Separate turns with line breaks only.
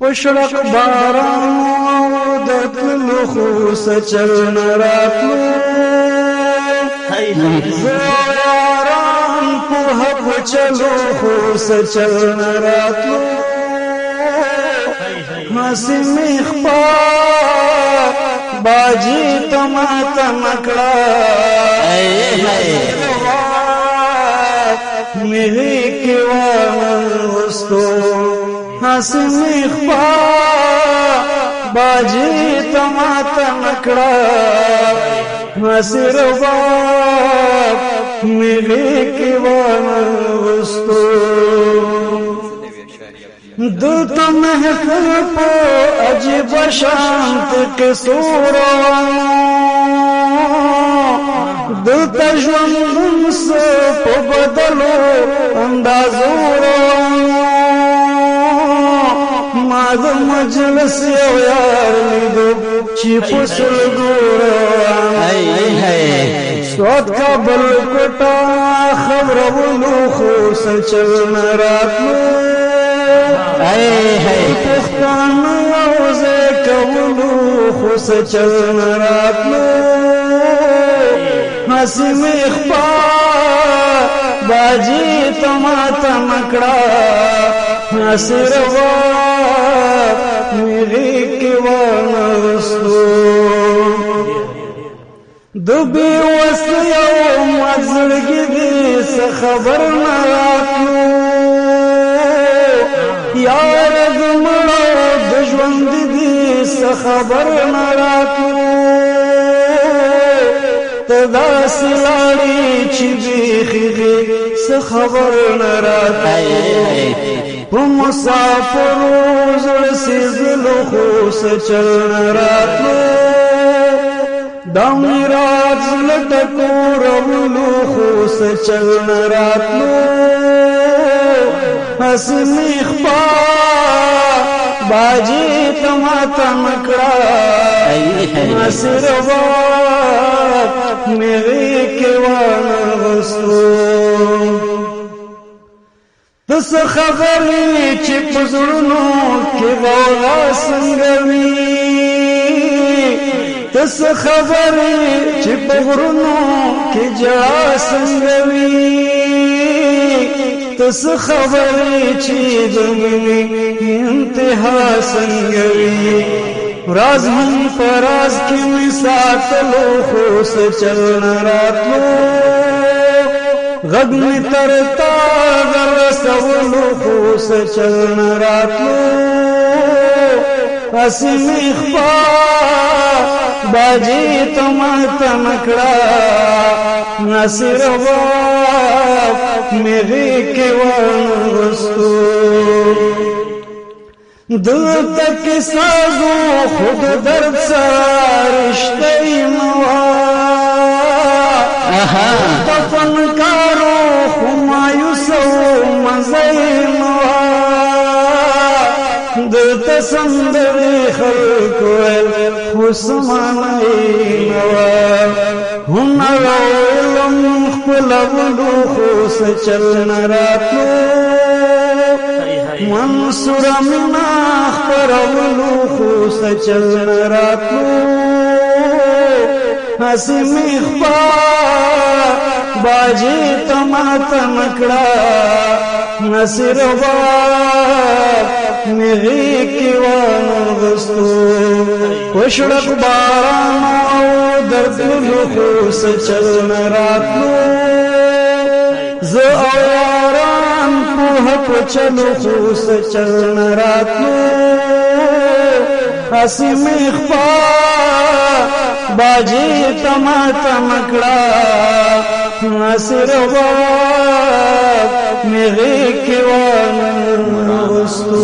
پشړق باران د تلو خو سچل نراتلو زاران په حق چلو خو سچل نراتلو ماسی میخپا باجی تماتا نکڑا میری کیوان غستو ماسی میخپا باجی تماتا نکڑا ماسی رباب میری کیوان غستو دلتا محفل پو عجیب شانت قصورانو دلتا ژوندون سو پو بدلو اندازورانو ما د مجلس یو یار لیدو چی پسل گورانو سواد کابل کتا خبرولو خو سچل نراتلو پختان اوزه کولو خو سچل نراتلو حسی میخپا باجی تماتا نکڑا حسی روا میری کیوان غستو دبی وصل یو مزرگی دی سخبر نراتلو یار دمړو د ژوند دي څه خبر نه راتلو ته داسې لاړې چې بیخي دې څه خبر نه راتلو په مسافرو زړه سېزلو خو څه چل نه راتلو دا میراج زړه ټکورولو خو څه چل نه راتلو حسی میخپا باجی تماتا نکڑا حسی رباب میغی کیوان غستو تس خبری چی پزرنو کی غوغا سنگوی تس خبری چی پغرنو کی جا سنگوی تس خبری چی دمنی انتہا سنگوی راز ہم پراز کی مساتلو خوص چلن راتلو غد میں ترتا گر سولو خوص چلن راتلو اسی میخپا باجی تماتا نکڑا ناصر واب میری کیوان غستو دلتا کسازو خود درد سارشتی موا تفنکارو خمایوسو مزای موا دلتا سندری خلقویل خسمانی موا هنرو علم خپلولو خوص چل نراتلو منصور منا خپلولو خوص چل نراتلو حسی میخپا باجی تماتا نکڑا نصر باب میغی کیوان غستو وشڑک باران او دردلو خوص چل نراتلو ز اواران پوها پچلو خوص چل نراتلو حسی میخپا باجی تماتا نکڑا ناصر باب میغی کیوان غستو